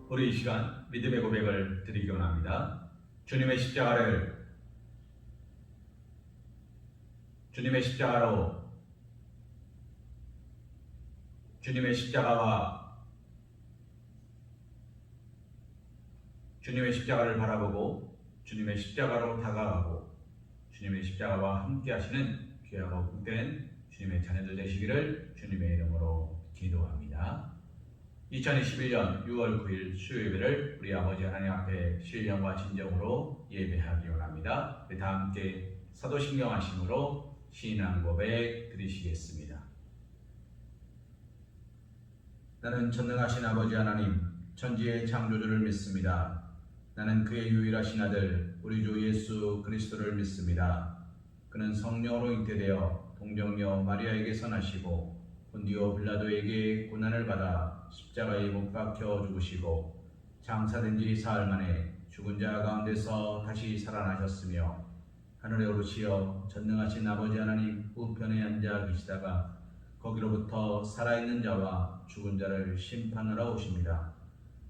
우리 이 시간 믿음의 고백을 드리기 원합니다. 주님의 십자가를 바라보고 주님의 십자가로 다가가고 주님의 십자가와 함께 하시는 귀하고 복된 주님의 자녀들 되시기를 주님의 이름으로 기도합니다. 2021년 6월 9일 수요 예배를 우리 아버지 하나님 앞에 신령과 진정으로 예배하기 원합니다. 다 함께 사도신경 하심으로 신앙 고백 드리시겠습니다. 나는 전능하신 아버지 하나님, 천지의 창조주를 믿습니다. 나는 그의 유일하신 아들 우리 주 예수 그리스도를 믿습니다. 그는 성령으로 잉태되어 동정녀 마리아에게서 나시고 본디오 빌라도에게 고난을 받아 십자가에 못 박혀 죽으시고 장사된 지 사흘 만에 죽은 자 가운데서 다시 살아나셨으며 하늘에 오르시어 전능하신 아버지 하나님 우편에 앉아 계시다가 거기로부터 살아있는 자와 죽은 자를 심판하러 오십니다.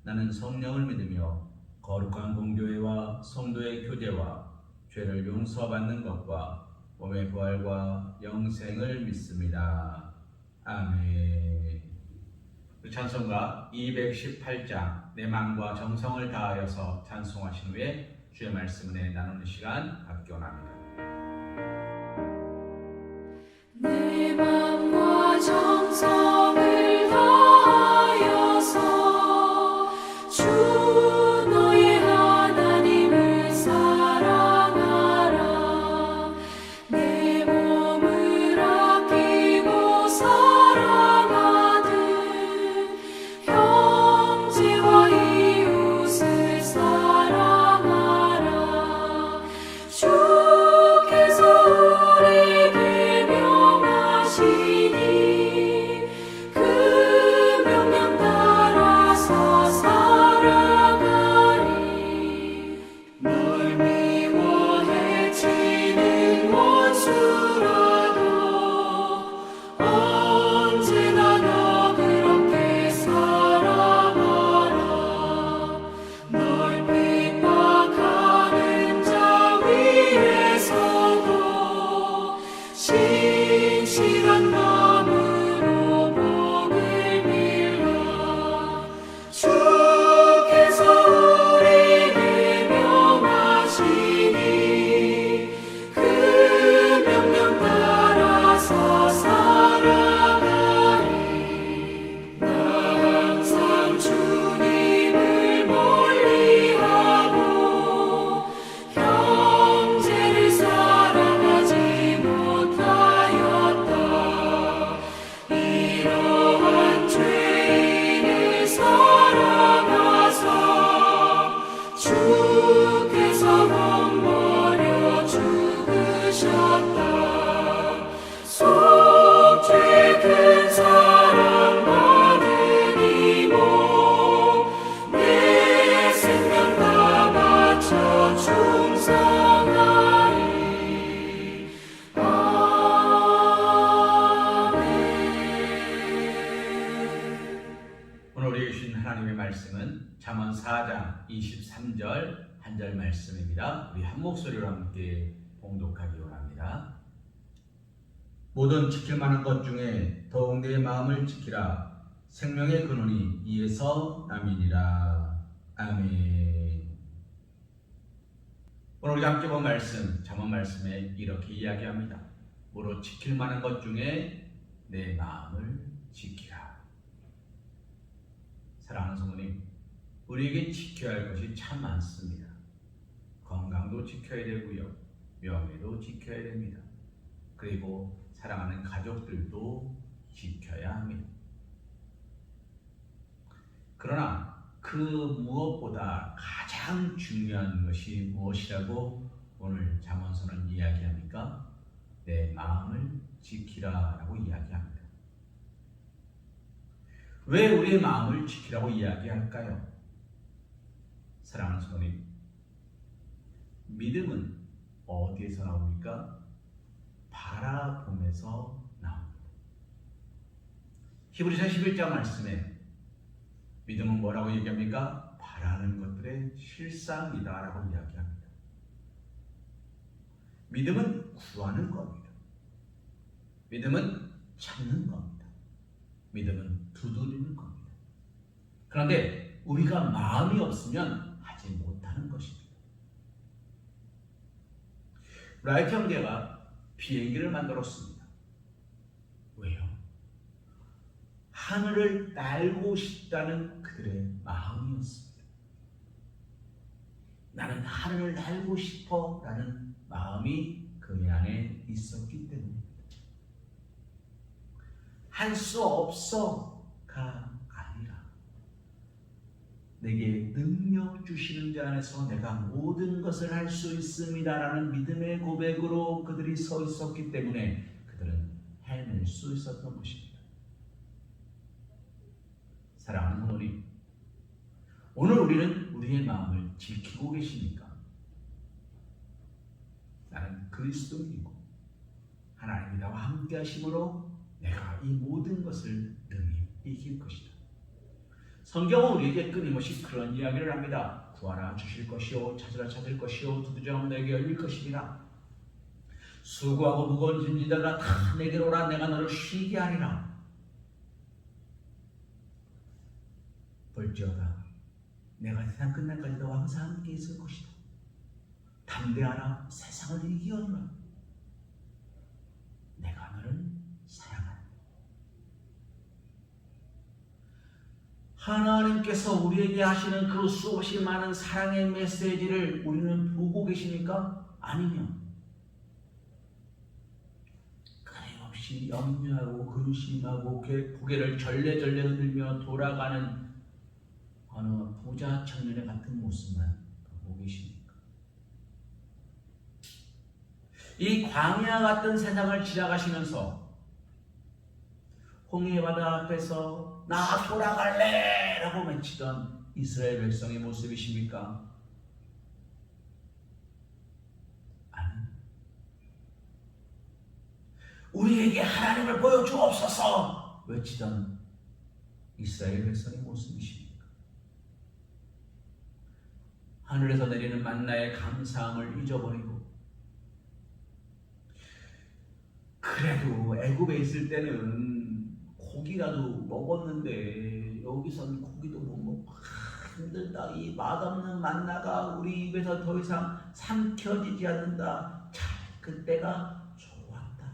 나는 성령을 믿으며 거룩한 공교회와 성도의 교제와 죄를 용서받는 것과 몸의 부활과 영생을 믿습니다. 아멘. 찬송가 218장 내 마음과 정성을 다하여서 찬송하신 후에 주의 말씀을 나누는 시간 갖기 원합니다. 내 마음과 정성을 다하여서 주 너의 하나님을 사랑하라. 내 몸을 아끼고 사랑하듯 형제와 이웃을 사랑하라. 주께서 우리에게 명하시니 그 명령 따라서 살아가리. 널 미워해 치는 원수라도 언제나 너 그렇게 사랑하라. 널 핍박하는 자 위에서도 신실한 마음으로 복을 빌라. 주께서 우리에게 명하시니 그 명령 따라서 살아가리. 나 항상 주님을 멀리하고 형제를 사랑하지 못하였다. 이러한 죄인을 사랑하사 주께서 몸버려 죽으셨다. 속죄 큰 사랑 받은 이모 내 생명 다 바쳐 충성하리. 아멘. 오늘 우리에게 주신 하나님의 말씀은 잠언 4장 23절 한 절 말씀입니다. 우리 한 목소리로 함께 봉독하기 원합니다. 모든 지킬 만한 것 중에 더욱 내 마음을 지키라. 생명의 근원이 이에서 남이니라. 아멘. 오늘 우리가 함께 본 말씀, 잠언 말씀에 이렇게 이야기합니다. 모두 지킬 만한 것 중에 내 마음을 지키라. 사랑하는 성도님, 우리에게 지켜야 할 것이 참 많습니다. 건강도 지켜야 되고요, 명예도 지켜야 됩니다. 그리고 사랑하는 가족들도 지켜야 합니다. 그러나 그 무엇보다 가장 중요한 것이 무엇이라고 오늘 잠언서는 이야기합니까? 내 마음을 지키라라고 이야기합니다. 왜 우리의 마음을 지키라고 이야기할까요? 사랑하는 성도님, 믿음은 어디에서 나옵니까? 바라봄에서 나옵니다. 히브리서 11장 말씀에 믿음은 뭐라고 얘기합니까? 바라는 것들의 실상이다라고 이야기합니다. 믿음은 구하는 겁니다. 믿음은 찾는 겁니다. 믿음은 두드리는 겁니다. 그런데 우리가 마음이 없으면 하지 못하는 것입니다. 라이트 형제가 비행기를 만들었습니다. 왜요? 하늘을 날고 싶다는 그들의 마음이었습니다. 나는 하늘을 날고 싶어 라는 마음이 그 안에 있었기 때문입니다. 할 수 없어가 아니라 내게 능력 주시는 자 안에서 내가 모든 것을 할 수 있습니다 라는 믿음의 고백으로 그들이 서 있었기 때문에 그들은 해낼 수 있었던 것입니다. 사랑하는 어머니, 오늘 우리는 우리의 마음을 지키고 계십니까? 나는 그리스도인이고 하나님이 나와 함께 하심으로 내가 이 모든 것을 능히 이길 것이다. 성경은 우리에게 끊임없이 그런 이야기를 합니다. 구하라 주실 것이요, 찾으라 찾을 것이요, 두드리라 너에게 열릴 것이니라. 수고하고 무거운 짐지다가 다 내게로 오라. 내가 너를 쉬게 하리라. 볼지어다 내가 세상 끝날까지 너와 항상 함께 있을 것이다. 담대하라. 세상을 이기어라. 내가 너를 사랑한다. 하나님께서 우리에게 하시는 그 수없이 많은 사랑의 메시지를 우리는 보고 계십니까? 아니면 끊임없이 염려하고 근심하고 고개를 절레절레 흔들며 돌아가는 어느 부자 청년의 같은 모습만 보고 계십니까? 이 광야 같은 세상을 지나가시면서 홍해 바다 앞에서 나 돌아갈래 라고 외치던 이스라엘 백성의 모습이십니까? 아니, 우리에게 하나님을 보여주옵소서 외치던 이스라엘 백성의 모습이십니까? 하늘에서 내리는 만나의 감사함을 잊어버리고 그래도 애굽에 있을 때는 고기라도 먹었는데 여기선 고기도 못 먹고 힘들다. 이 맛없는 만나가 우리 입에서 더 이상 삼켜지지 않는다. 참 그때가 좋았다.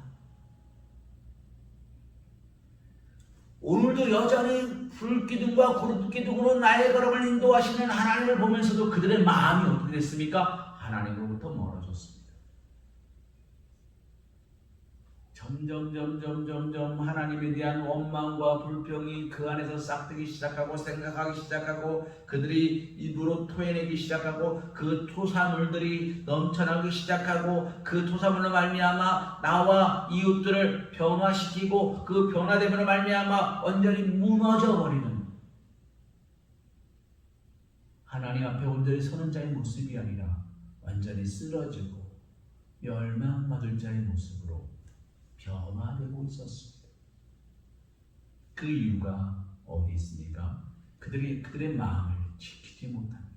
오늘도 여전히 불기둥과 구름기둥으로 나의 걸음을 인도하시는 하나님을 보면서도 그들의 마음이 어떻게 됐습니까? 하나님으로부터 멀어졌습니다. 점점 하나님에 대한 원망과 불평이 그 안에서 싹트기 시작하고 생각하기 시작하고 그들이 입으로 토해내기 시작하고 그 토사물들이 넘쳐나기 시작하고 그 토사물로 말미암아 나와 이웃들을 변화시키고 그 변화됨으로 말미암아 완전히 무너져버리는 하나님 앞에 온전히 서는 자의 모습이 아니라 완전히 쓰러지고 멸망받을 자의 모습으로 변화되고 있었습니다. 그 이유가 어디 있습니까? 그들의 마음을 지키지 못합니다.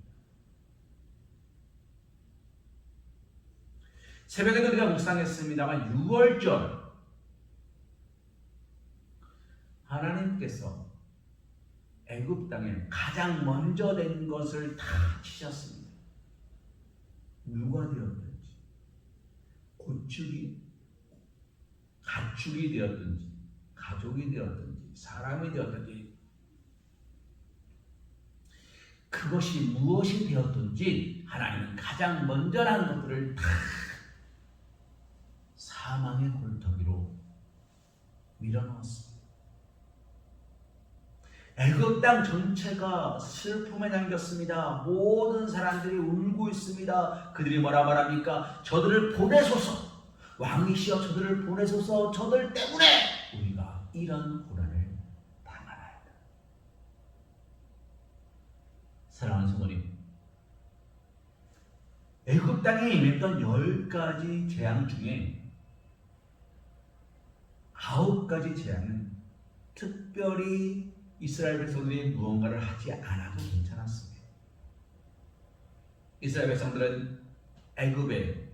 새벽에도 우리가 묵상했습니다만 6월절 하나님께서 애굽 땅에 가장 먼저 된 것을 다 치셨습니다. 누가 되었든지 가축이 되었든지 가족이 되었든지 사람이 되었든지 그것이 무엇이 되었든지 하나님은 가장 먼저라는 것들을 다 사망의 골터기로 밀어넣었습니다. 애굽 땅 전체가 슬픔에 잠겼습니다. 모든 사람들이 울고 있습니다. 그들이 뭐라 말합니까? 저들을 보내소서. 왕이시여 저들을 보내소서. 저들 때문에 우리가 이런 고난을 당하나이다. 사랑하는 성도님, 애굽 땅에 임했던 10가지 재앙 중에 9가지 재앙은 특별히 이스라엘 백성들이 무언가를 하지 않아도 괜찮았습니다. 이스라엘 백성들은 애굽의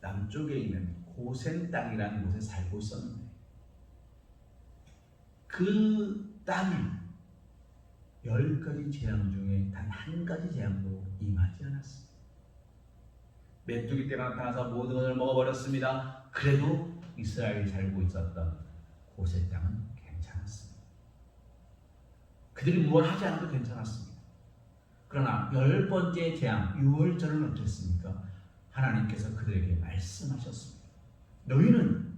남쪽에 있는 고센 땅이라는 곳에 살고 있었는데 그 땅에 10가지 재앙 중에 단 한 가지 재앙도 임하지 않았습니다. 메뚜기 떼가 나타나서 모든 것을 먹어버렸습니다. 그래도 이스라엘이 살고 있었던 고센 땅은 괜찮았습니다. 그들이 뭘 하지 않아도 괜찮았습니다. 그러나 10번째 재앙 유월절은 어땠습니까? 하나님께서 그들에게 말씀하셨습니다. 너희는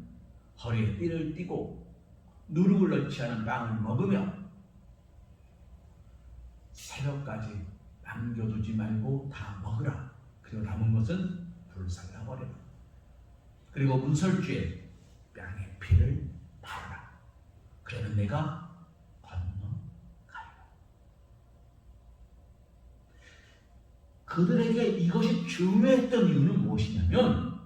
허리에 띠를 띠고 누룩을 넣지 않은 빵을 먹으며 새벽까지 남겨두지 말고 다 먹으라. 그리고 남은 것은 불살라버려라. 그리고 문설주에 양의 피를 바르라. 그러면 내가 건너가리라. 그들에게 이것이 중요했던 이유는 무엇이냐면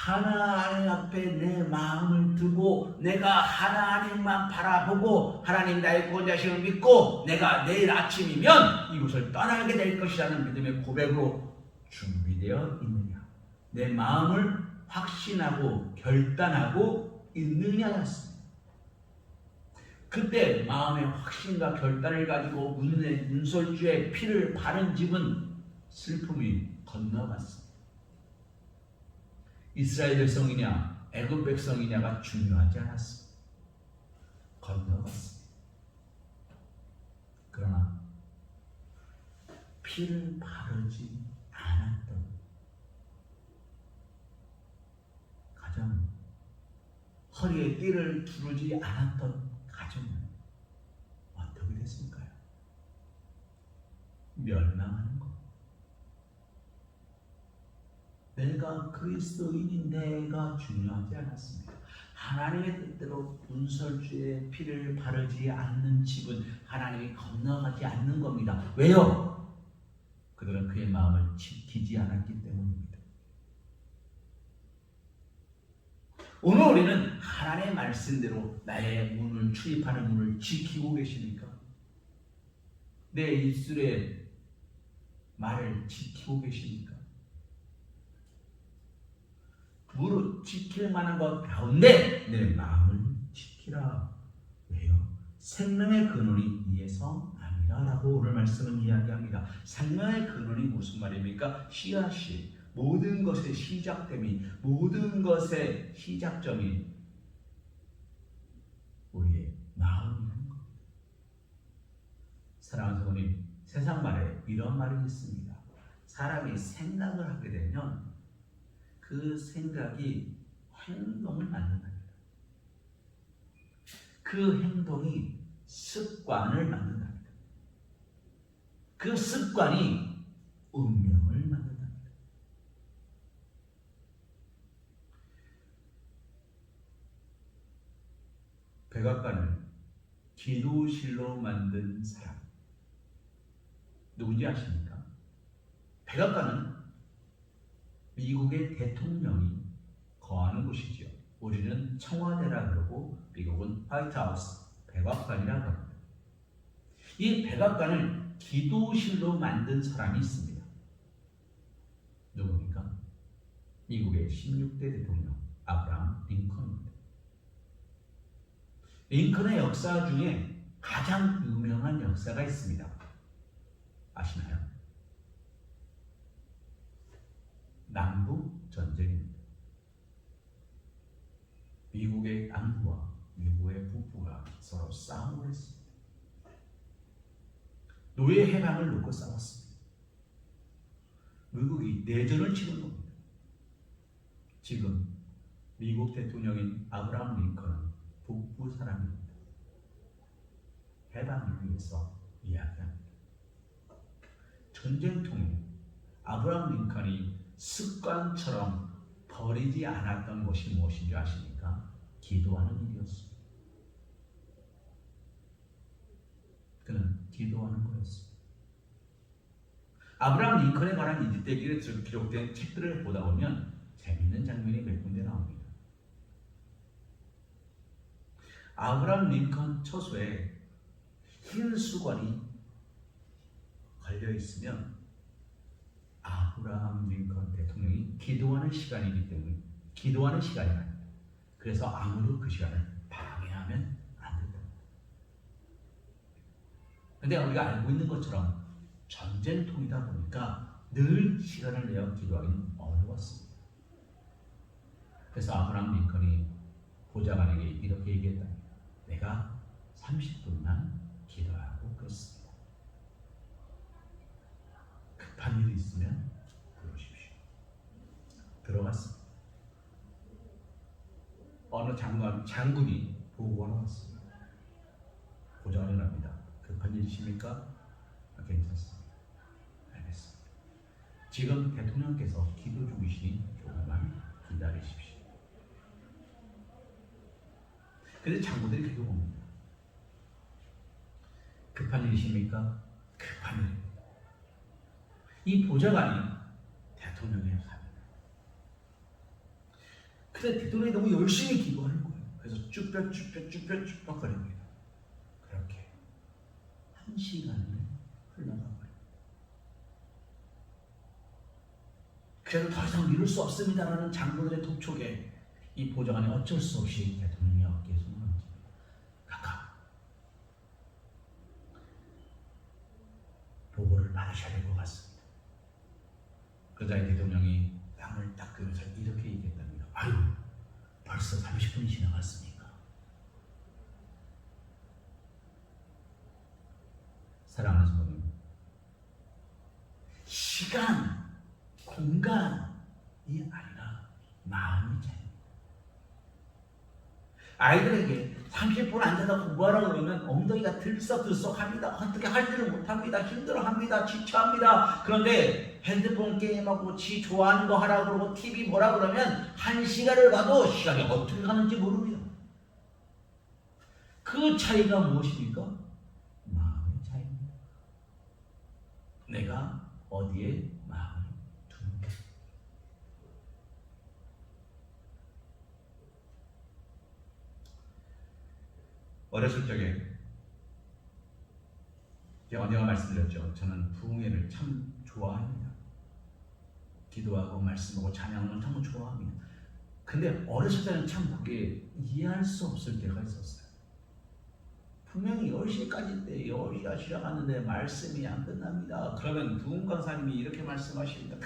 하나님 앞에 내 마음을 두고 내가 하나님만 바라보고 하나님 나의 구원자심을 믿고 내가 내일 아침이면 이곳을 떠나게 될 것이라는 믿음의 고백으로 준비되어 있느냐, 내 마음을 확신하고 결단하고 있느냐였습니다. 그때 마음의 확신과 결단을 가지고 문설주에 피를 바른 집은 슬픔이 건너갔습니다. 이스라엘 백성이냐 애굽 백성이냐가 중요하지 않았습니다. 건너갔습니다. 그러나 피를 바르지 않았던 가정, 허리에 띠를 두르지 않았던 가정은 어떻게 됐을까요? 멸망하는 것. 내가 그리스도인인데가 중요하지 않았습니다. 하나님의 뜻대로 문설주에 피를 바르지 않는 집은 하나님이 건너가지 않는 겁니다. 왜요? 그들은 그의 마음을 지키지 않았기 때문입니다. 오늘 우리는 하나님의 말씀대로 나의 문을 출입하는 문을 지키고 계십니까? 내 입술의 말을 지키고 계십니까? 무릇 지킬 만한 것 가운데 내 마음을 지키라. 왜요? 생명의 근원이 이에서 남이라 라고 오늘 말씀은 이야기합니다. 생명의 근원이 무슨 말입니까? 씨앗이 모든 것의 시작됨이, 모든 것의 시작점이 우리의 마음이라는 겁니다. 사랑하는 성도님, 세상 말에 이런 말이 있습니다. 사람이 생각을 하게 되면 그 생각이 행동을 만든답니다. 그 행동이 습관을 만든답니다. 그 습관이 운명을 만든답니다. 백악관을 기도실로 만든 사람 누군지 아십니까? 백악관은 미국의 대통령이 거하는 곳이지요. 우리는 청와대라 그러고 미국은 화이트하우스, 백악관이라 그럽니다. 이 백악관을 기도실로 만든 사람이 있습니다. 누굽니까? 미국의 16대 대통령 아브라함 링컨입니다. 링컨의 역사 중에 가장 유명한 역사가 있습니다. 아시나요? 남북 전쟁입니다. 미국의 남부와 미국의 북부가 서로 싸움을 했습니다. 노예 해방을 놓고 싸웠습니다. 미국이 내전을 치른 겁니다. 지금 미국 대통령인 아브라함 링컨은 북부 사람입니다. 해방을 위해서 이야기합니다. 전쟁통에 아브라함 링컨이 습관처럼 버리지 않았던 것이 무엇인지 아십니까? 기도하는 일이었습니다. 그는 기도하는 거였습니다. 아브라함 링컨에 관한 이집트에 기록된 책들을 보다 보면 재미있는 장면이 몇 군데 나옵니다. 아브라함 링컨 처소에 흰 수건이 걸려 있으면 아브라함 링컨 대통령이 기도하는 시간이기 때문에 기도하는 시간이 아닙니다. 그래서 아무도 그 시간을 방해하면 안 된다. 근데 우리가 알고 있는 것처럼 전쟁통이다 보니까 늘 시간을 내어 기도하기는 어려웠습니다. 그래서 아브라함 링컨이 보좌관에게 이렇게 얘기했답니다. 내가 30분만 기도하고 그렇습니다. 급한 일이 있으면 부르십시오. 들어갔습니다. 어느 장군이 보고하러 왔습니다. 보좌관이 합니다. 급한 일이십니까? 괜찮습니다. 알겠습니다. 지금 대통령께서 기도 중이시니 조금만 기다리십시오. 근데 장군들이 그렇게 봅니다. 급한 일이십니까? 급한 일입니다. 이 보좌관이 대통령의 합니다. 근데 대통령이 너무 열심히 기도하는 거예요. 그래서 쭈뼛쭈뼛 거립니다. 그렇게 1시간이 흘러가버려요. 그래도 더 이상 미룰 수 없습니다라는 장군들의 독촉에 이 보좌관이 어쩔 수 없이 대통령의 어깨에 손을 얹습니다. 각하, 보고를 받으셔야 될 것 같습니다. 그러자 이 대통령이 땅을 딱 그면서 이렇게 얘기했답니다. 아유, 벌써 30분이 지나갔습니까? 사랑하는 성도님, 시간, 공간이 아니라 마음이 차이입니다. 아이들에게 30분 앉아서 공부하라고 그러면 엉덩이가 들썩들썩합니다. 어떻게 할 일을 못합니다. 힘들어합니다. 지쳐합니다. 그런데 핸드폰 게임하고 지 좋아하는 거 하라고 그러고 TV 보라고 그러면 1시간을 봐도 시간이 어떻게 가는지 모릅니다. 그 차이가 무엇입니까? 마음의 차이입니다. 내가 어디에 마음을 두는가. 어렸을 적에 제가 언젠가 말씀드렸죠. 저는 부흥회를 참 좋아합니다. 기도하고 말씀하고 찬양을 참 좋아합니다. 근데 어렸을 때는 참 그게 이해할 수 없을 때가 있었어요. 분명히 10시까지인데 10시가 시작하는데 말씀이 안 끝납니다. 그러면 부흥 강사님이 이렇게 말씀하십니다.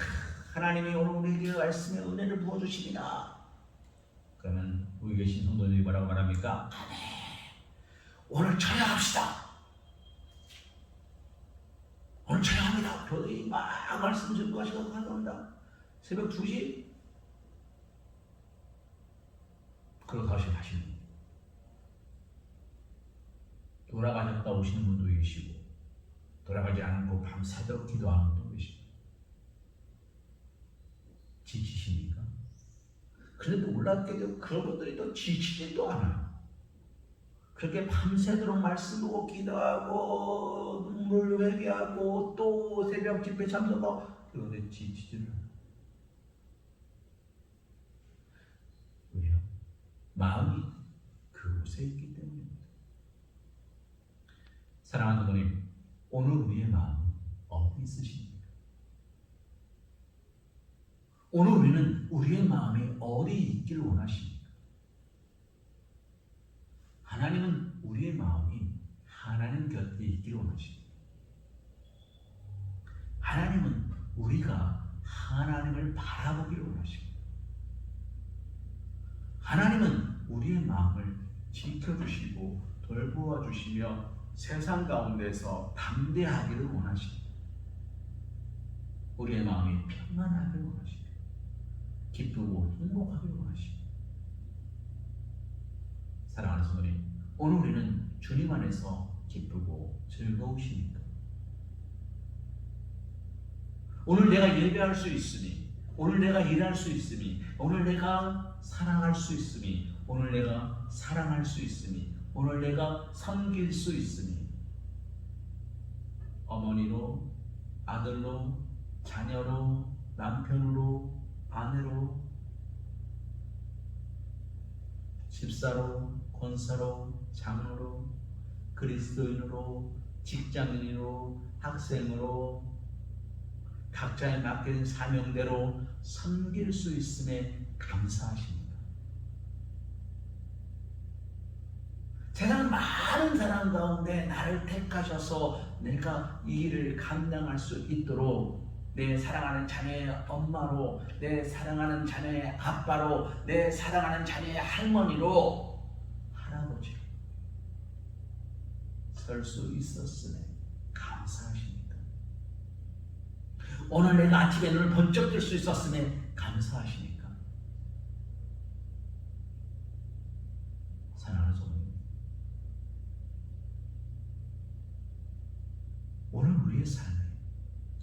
하나님이 오늘 우리에게 말씀의 은혜를 부어주십니다. 그러면 여기 계신 성도님이 뭐라고 말합니까? 오늘 찬양합시다. 오늘 찬양합니다. 교회에 막 말씀 전거하시고 가져온다. 새벽 2시? 그러고 다시 돌아가셨다 오시는 분도 계시고 돌아가지 않고 밤새도록 기도하는 분도 계시고 지치십니까? 그런데 놀랍게도 그런 분들이 또 지치지도 않아요. 그렇게 밤새도록 말씀 보고 기도하고 눈물 회개하고 또 새벽 집회 참석하고 그런데 지치지를 않아요. 왜요? 마음이 그곳에 있기 때문입니다. 사랑하는 성도님, 오늘 우리의 마음은 어디 있으십니까? 오늘 우리는 우리의 마음이 어디 있기를 원하십니까? 하나님은 우리의 마음이 하나님 곁에 있기를 원하십니다. 하나님은 우리가 하나님을 바라보기를 원하십니다. 하나님은 우리의 마음을 지켜주시고 돌보아 주시며 세상 가운데서 담대하기를 원하십니다. 우리의 마음이 평안하기를 원하십니다. 기쁘고 행복하기를 원하십니다. 사랑하는 성도님, 오늘 우리는 주님 안에서 기쁘고 즐거우십니까? 오늘 내가 예배할 수 있으니, 오늘 내가 일할 수 있으니, 오늘 내가 사랑할 수 있으니, 오늘 내가 사랑할 수 있으니, 오늘 내가 섬길 수 있으니, 어머니로, 아들로, 자녀로, 남편으로, 아내로, 집사로, 권사로, 장로로, 그리스도인으로, 직장인으로, 학생으로 각자의 맡긴 사명대로 섬길 수 있음에 감사하십니다. 세상 많은 사람 가운데 나를 택하셔서 내가 이 일을 감당할 수 있도록 내 사랑하는 자녀의 엄마로, 내 사랑하는 자녀의 아빠로, 내 사랑하는 자녀의 할머니로, 할아버지로 설 수 있었음에 감사하십니다. 오늘 내가 아침에 눈을 번쩍 뜰 수 있었음에 감사하십니까? 사랑하는 성도님, 오늘 우리의 삶에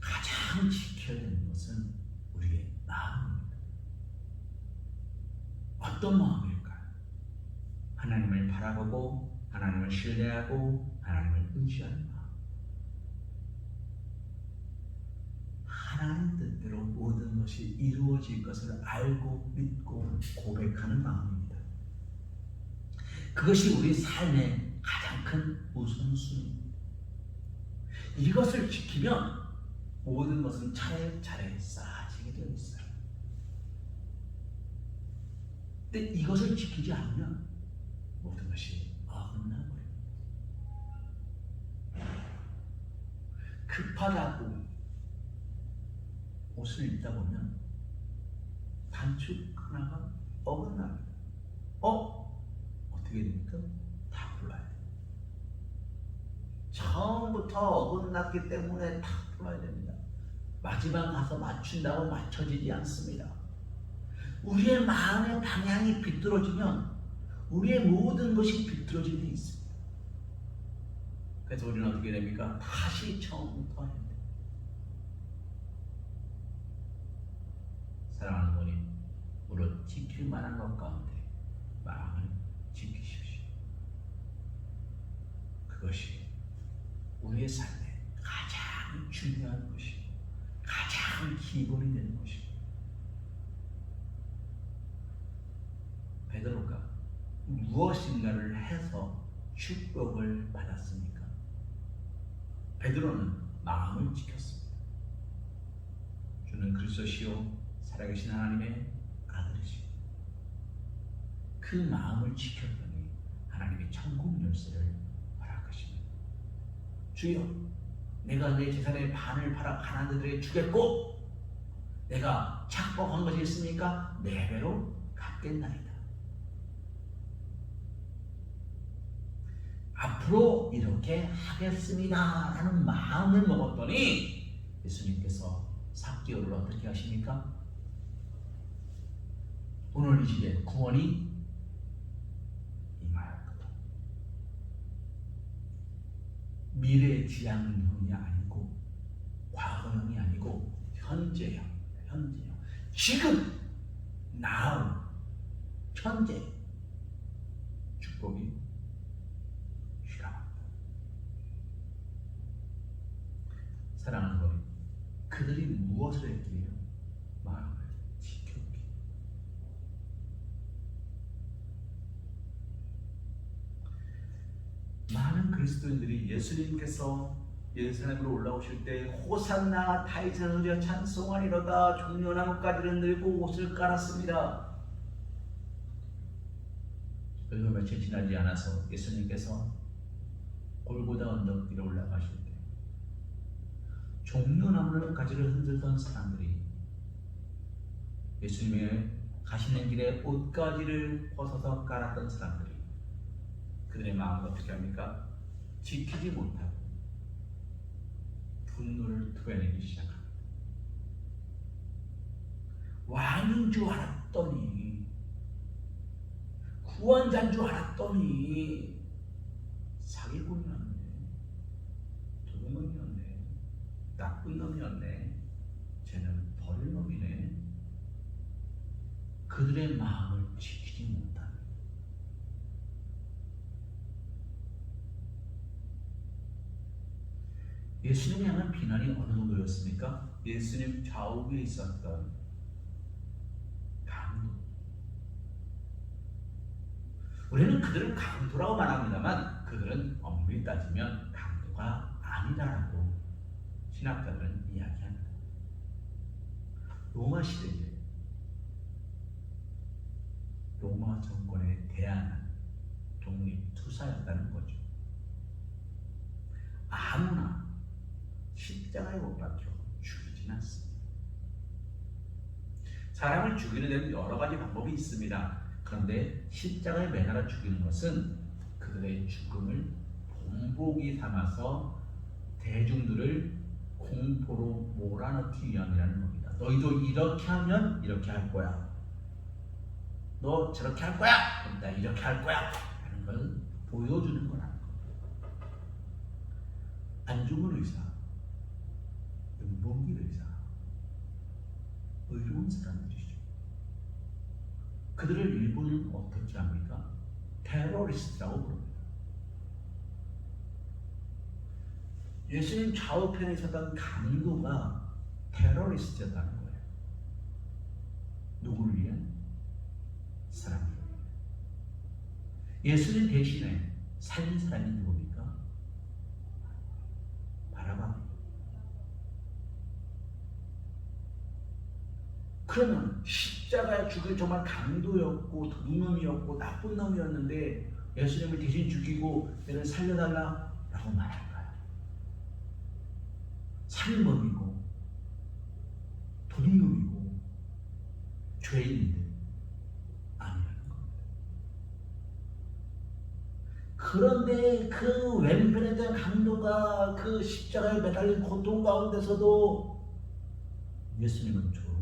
가장 지켜야 되는 것은 우리의 마음입니다. 어떤 마음일까요? 하나님을 바라보고 하나님을 신뢰하고 하나님을 의지하는 마음. 하나님 뜻대로 모든 것이 이루어질 것을 알고 믿고 고백하는 마음입니다. 그것이 우리 삶의 가장 큰 우선순위입니다. 이것을 지키면 모든 것은 차례차례 쌓아지게 되어 있어요. 근데 이것을 지키지 않으면 모든 것이 어긋나버립니다. 급하다고 옷을 입다 보면 단축 하나가 어긋납니다. 어떻게 됩니까? 다 골라야 돼요. 처음부터 어긋났기 때문에 다 골라야 됩니다. 마지막 가서 맞춘다고 맞춰지지 않습니다. 우리의 마음의 방향이 비뚤어지면 우리의 모든 것이 비뚤어지게 되어 있습니다. 그래서 우리는 어떻게 됩니까? 다시 처음부터 해야 돼요. 사랑하는 부모님, 무릇 지킬 만한 것 가운데 마음을 지키십시오. 그것이 우리의 삶에 가장 중요한 것이고 가장 기본이 되는 것이고, 베드로가 무엇인가를 해서 축복을 받았습니까? 베드로는 마음을 지켰습니다. 주는 그리스도시요 살아계신 하나님의 아들이시고, 그 마음을 지켰더니 하나님의 천국 열쇠를 허락하십니다. 주여, 내가 내 재산의 반을 팔아 가난자들에게 주겠고, 내가 착복한 것이 있습니까? 4배로 갚겠나이다. 앞으로 이렇게 하겠습니다 라는 마음을 먹었더니 예수님께서 삭개오를 어떻게 하십니까? 오늘 이 시대 구원이 임하였거든. 미래 지향형이 아니고 과거형이 아니고 현재형. 지금 now 현재 축복이 사랑하는 거리, 그들이 무엇을 했기에 마음을 지켰기. 많은 그리스도인들이 예수님께서 예루살렘으로 올라오실 때 호산나 다윗의 소리여 찬송하리로다 종려나무가지를 들고 옷을 깔았습니다. 그리고 며칠 지나지 않아서 예수님께서 골고다 언덕 위로 올라가실 때 종려나무 가지를 흔들던 사람들이 예수님의 가시는 길에 옷가지를 벗어서 깔았던 사람들이 그들의 마음을 어떻게 합니까? 지키지 못하고 분노를 토해내기 시작합니다. 왕인 줄 알았더니, 구원자인 줄 알았더니 사기꾼이었네, 도둑놈이었네, 나쁜 놈이었네, 쟤는 버릴 놈이네. 그들의 마음을 지키지 못한, 예수님이 향한 비난이 어느 정도였습니까? 예수님 좌우에 있었던 강도. 우리는 그들을 강도라고 말합니다만 그들은 엄밀히 따지면 강도가 아니다라고 신학자들은 이야기합니다. 로마 시대에 로마 정권에 대항한 독립투사였다는 거죠. 아무나 십자가에 못 박혀 죽이진 않습니다. 사람을 죽이는 데는 여러 가지 방법이 있습니다. 그런데 십자가에 매달아 죽이는 것은 그들의 죽음을 본보기 삼아서 대중들을 공포로 몰아넣기 위함이라는 겁니다. 너희도 이렇게 하면 이렇게 할 거야. 너 저렇게 할 거야. 그럼 나 이렇게 할 거야. 하는 걸 보여주는 거라는 겁니다. 안중근 의사, 윤봉길 의사, 의로운 사람들이죠. 그들을 일본은 어떻게 합니까? 테러리스트라고 부릅니다. 예수님 좌우편에 있었던 강도가 테러리스트였다는 거예요. 누구를 위한? 사람들을 위해. 예수님 대신에 살린 사람이 누굽니까? 바라바입니다. 그러면 십자가에 죽일 정말 강도였고 도둑놈이었고 나쁜 놈이었는데 예수님을 대신 죽이고 얘를 살려달라라고 말할까요? 살인범이고 도둑놈이고 죄인인데 아니라는 겁니다. 그런데 그 왼편에 대한 강도가 그 십자가에 매달린 고통 가운데서도 예수님은 조롱합니다.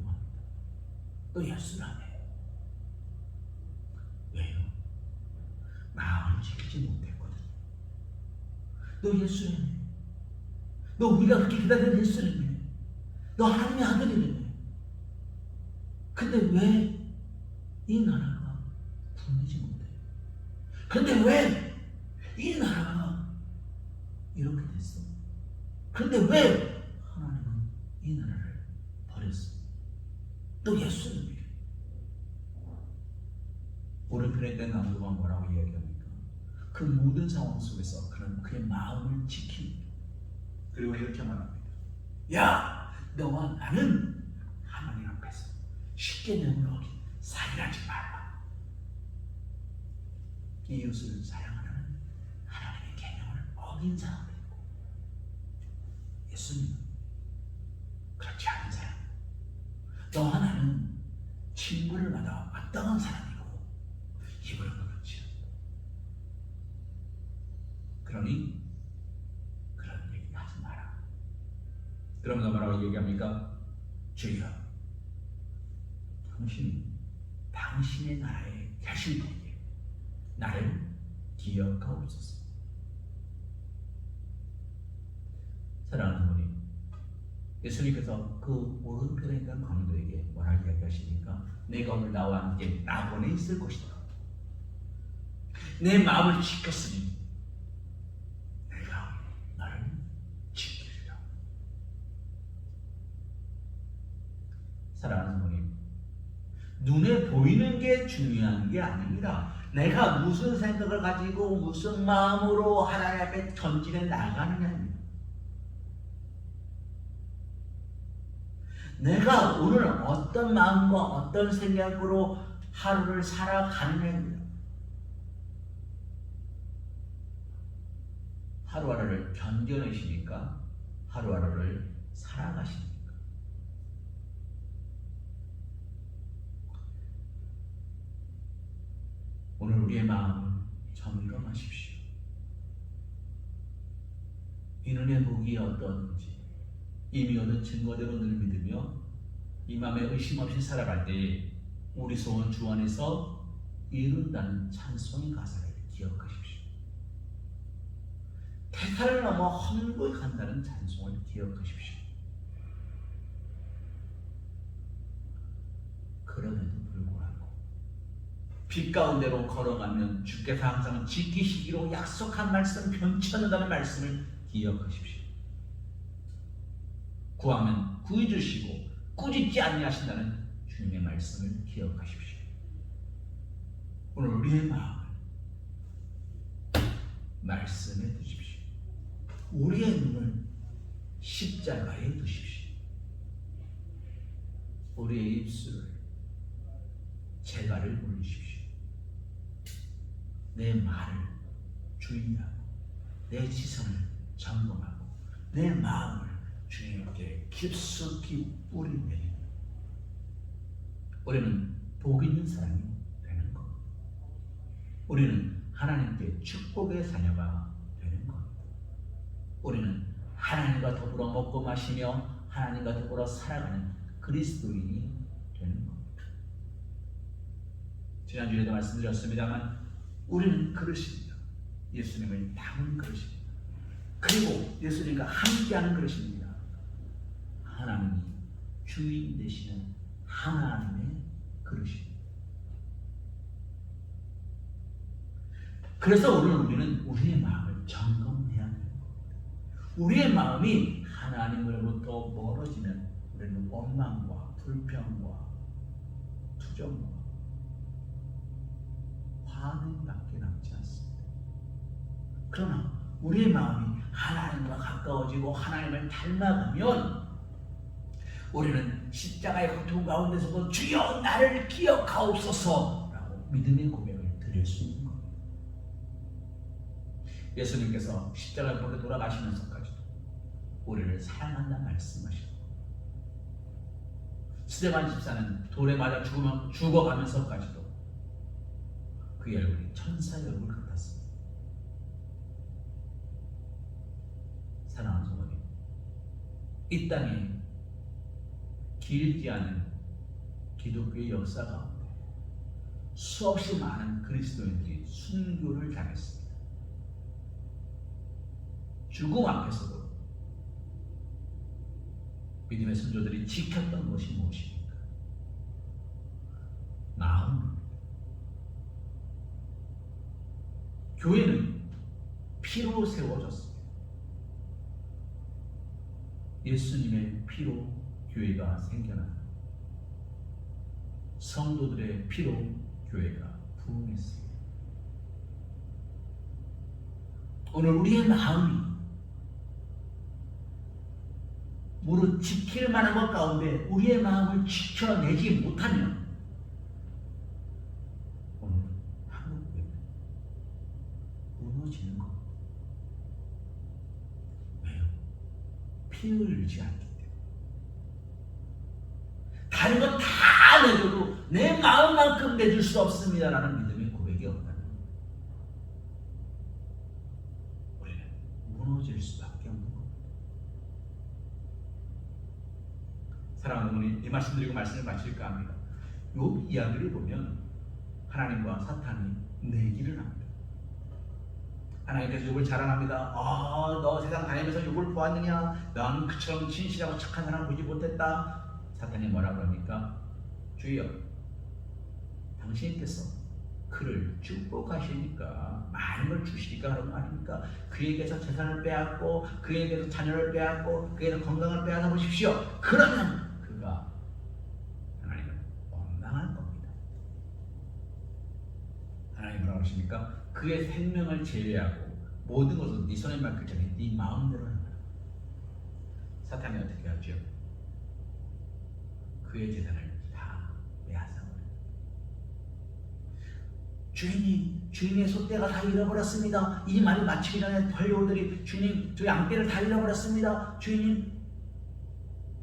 너 예수라네. 왜요? 마음을 지키지 못했거든. 너 예수라네. 너 우리가 그렇게 기다리는 예수라네. 너 하나님의 아들이라네. 근데 왜 이 나라가 굴리지 못해? 근데 왜 이 나라가 이렇게 됐어? 근데 왜 하나님은 이 나라를 버렸어? 너 예수는 오른편에 있던 남도가 뭐라고 이야기합니까? 그 모든 상황 속에서 그는 그의 마음을 지킵니다. 그리고 이렇게 말합니다. 야, 너와 나는 하나님 앞에서 십계명을 어긴 살인하지 말라. 이웃을 사랑하라는 하나님의 계명을 어긴 사람들이고, 예수님은 그렇지 않은 사람. 너와 나는 징벌을 받아 마땅한 사람이고 이번은 그렇지 않다. 그러니 그런 얘기 하지 마라. 그러면서 뭐라고 얘기합니까? 주여, 당신이 당신의 나라에 계실 때에 나를 기억하옵소서. 사랑하는 부모님, 예수님께서 그 오른편에 있는 강도에게 뭐라고 이야기하십니까? 내가 오늘 나와 함께 낙원에 있을 것이다. 내 마음을 지켰으니 내가 너를 지키리라. 사랑하는 부모님, 눈에 보이는 게 중요한 게 아닙니다. 내가 무슨 생각을 가지고 무슨 마음으로 하나님 앞에 전진해 나가느냐입니다. 내가 오늘 어떤 마음과 어떤 생각으로 하루를 살아가느냐입니다. 하루하루를 견뎌내시니까 하루하루를 살아가십니까? 오늘 우리의 마음을 점검하십시오. 이 눈의 목이 어떤지 이미 얻은 증거대로 늘 믿으며 이 마음에 의심 없이 살아갈 때에 우리 소원 주 안에서 이룬다는 찬송의 가사를 기억하십시오. 대사를 넘어 헌금한다는 찬송을 기억하십시오. 그럼에도 불구하고 빛 가운데로 걸어가면 주께서 항상 지키시기로 약속한 말씀 변치 않는다는 말씀을 기억하십시오. 구하면 구해 주시고 꾸짖지 아니하신다는 주님의 말씀을 기억하십시오. 오늘 우리의 마음을 말씀에 두십시오. 우리의 눈을 십자가에 두십시오. 우리의 입술을 재갈을 물리십시오. 내 말을 주의하고 내 시선을 점검하고 내 마음을 주님께 깊숙이 뿌리내리는 우리는 복 있는 사람이 되는 것. 우리는 하나님께 축복의 자녀가 되는 것. 우리는 하나님과 더불어 먹고 마시며 하나님과 더불어 살아가는 그리스도인이 되는 것. 지난주에도 말씀드렸습니다만 우리는 그릇입니다. 예수님을 담은 그릇입니다. 그리고 예수님과 함께하는 그릇입니다. 하나님이 주인 되시는 하나님의 그릇입니다. 그래서 우리는 우리의 마음을 점검해야 합니다. 우리의 마음이 하나님으로부터 멀어지면 우리는 원망과 불평과 투정과 화는밖에 남지 않습니다. 그러나 우리의 마음이 하나님과 가까워지고 하나님을 닮아가면 우리는 십자가의 고통 가운데서도 주여 나를 기억하옵소서 라고 믿음의 고백을 드릴 수 있는 겁니다. 예수님께서 십자가를 보러 돌아가시면서까지도 우리를 사랑한다 말씀하시고 스데반 집사는 돌에 맞아 죽어가면서까지도 그의 얼굴이 천사의 얼굴 같았습니다. 사랑하는 성도님, 이 땅에 길지 않은 기독교의 역사 가운데 수없이 많은 그리스도인들이 순교를 당했습니다. 죽음 앞에서도 믿음의 선조들이 지켰던 것이 무엇입니까? 마음입니다. 교회는 피로 세워졌습니다. 예수님의 피로 교회가 생겨났습니다. 성도들의 피로 교회가 부흥했습니다. 오늘 우리의 마음이 무릇 지킬 만한 것 가운데 우리의 마음을 지켜내지 못하면 오늘 한국교회는 무너지는 겁니다. 왜요? 피를 흘리지 않기 때문에. 다른 거 다 내줘도 내 마음만큼 내줄 수 없습니다라는 믿음의 고백이 없다면 우리는 무너질 수밖에 없는 겁니다. 사랑하는 어머니, 이 말씀 드리고 말씀을 마칠까 합니다. 욥 이야기를 보면 하나님과 사탄이 내기를 합니다. 하나님께서 욥을 자랑합니다. 너 세상 다니면서 욥을 보았느냐? 너는 그처럼 진실하고 착한 사람 보지 못했다. 사탄이 뭐라 그럽니까? 주여, 당신께서 그를 축복하시니까 많은 걸 주시니까 그런 거 아닙니까? 그에게서 재산을 빼앗고 그에게서 자녀를 빼앗고 그에게서 건강을 빼앗아 보십시오. 그러면 그가 하나님을 원망할 겁니다. 하나님 뭐라고 하십니까? 그의 생명을 제외하고 모든 것은 네 손에 맡길 전에 네 마음대로 해라. 사탄이 어떻게 하죠? 그의 재산을 다 빼앗아버려요. 주인의 소떼가 다 잃어버렸습니다. 이 말이 마치기 전에 벌레들이 주님, 저희 양떼를 다 잃어버렸습니다. 주인님,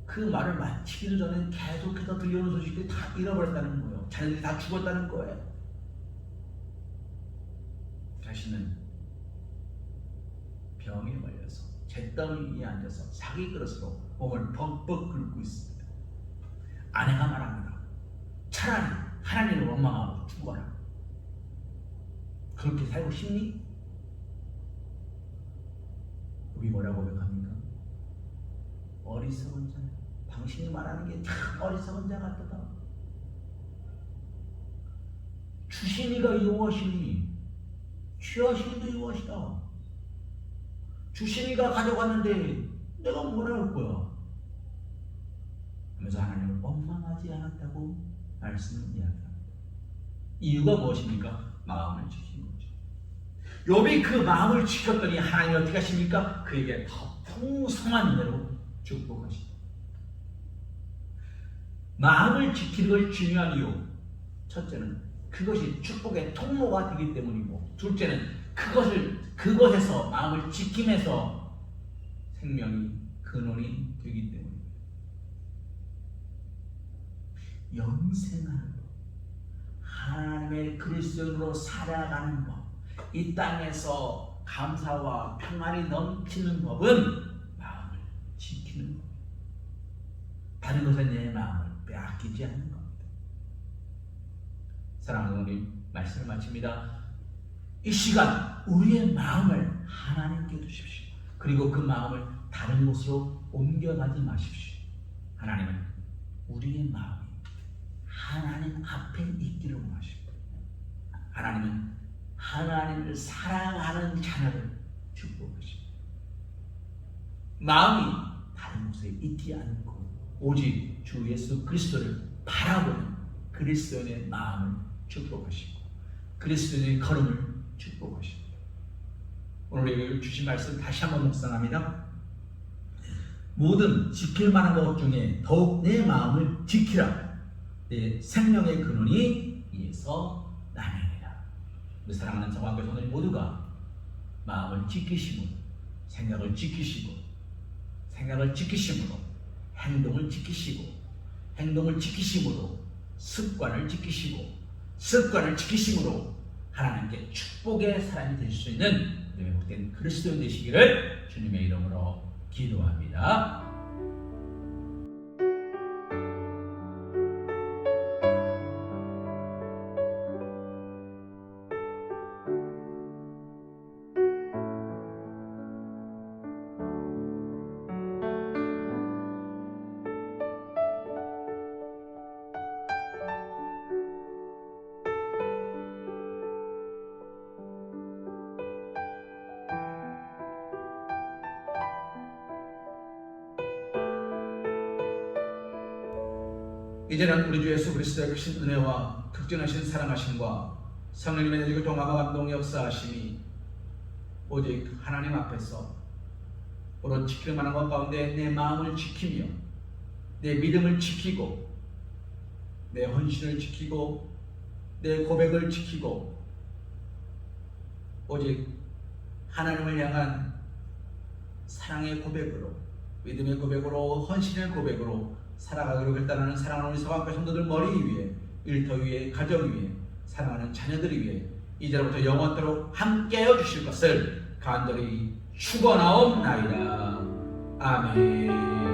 그 말을 마치기도 전에 계속해서 들려오는 소식들이 다 잃어버렸다는 거예요. 자녀들이 다 죽었다는 거예요. 자신은 병에 걸려서 잿더미 위에 앉아서 자기 그릇으로 몸을 벅벅 긁고 있습니다. 아내가 말합니다. 차라리 하나님을 원망하고 죽어라. 그렇게 살고 싶니? 여기 뭐라고 고백합니까? 어리석은 자. 당신이 말하는 게 참 어리석은 자 같다. 주신 이가 이용하시니 취하신 이도 이용하시다. 주신 이가 가져갔는데 내가 뭐라 할 거야? 그래서 하나님을 원망하지 않았다고 말씀을 이야기합니다. 이유가 무엇입니까? 마음을 지킨 거죠. 욥이 그 마음을 지켰더니 하나님이 어떻게 하십니까? 그에게 더 풍성한 은혜로 축복하시다. 마음을 지키는 것이 중요한 이유. 첫째는 그것이 축복의 통로가 되기 때문이고, 둘째는 그것에서 마음을 지킴에서 생명이 근원이 되기 때문입니다. 영생하는 법, 하나님의 그리스도인으로 살아가는 법, 이 땅에서 감사와 평안이 넘치는 법은 마음을 지키는 것. 다른 것에 내 마음을 빼앗기지 않는 겁니다. 사랑하는 어머님, 말씀을 마칩니다. 이 시간 우리의 마음을 하나님께 두십시오. 그리고 그 마음을 다른 곳으로 옮겨가지 마십시오. 하나님은 우리의 마음이 하나님 앞에 있기를 원하십니다. 하나님은 하나님을 사랑하는 자녀를 축복하십니다. 마음이 다른 곳에 있지 않고 오직 주 예수 그리스도를 바라보는 그리스도인의 마음을 축복하시고 그리스도인의 걸음을 축복하십니다. 오늘 주신 말씀 다시 한번 묵상합니다. 모든 지킬 만한 것 중에 더욱 내 마음을 지키라. 내 생명의 근원이 이에서 나느니라. 우리 사랑하는 성화교회 성도님 모두가 마음을 지키심으로, 생각을 지키시고, 생각을 지키심으로, 행동을 지키시고, 행동을 지키심으로, 습관을 지키시고, 습관을 지키심으로 하나님께 축복의 사람이 될 수 있는 회복된 그리스도인 되시기를 주님의 이름으로 기도합니다. 이제는 우리 주 예수 그리스도의 크신 은혜와 극진하신 사랑하심과 성령님의 내주고 동함과 감동 역사하심이 오직 하나님 앞에서 오롯 지킬 만한 것 가운데 내 마음을 지키며 내 믿음을 지키고 내 헌신을 지키고 내 고백을 지키고 오직 하나님을 향한 사랑의 고백으로, 믿음의 고백으로, 헌신의 고백으로 살아가기로 결단하는 사랑하는 우리 서강교회 성도들 머리 위에, 일터 위에, 가정 위에, 사랑하는 자녀들 위에 이제부터 영원토록 함께하여 주실 것을 간절히 축원하옵나이다. 아멘.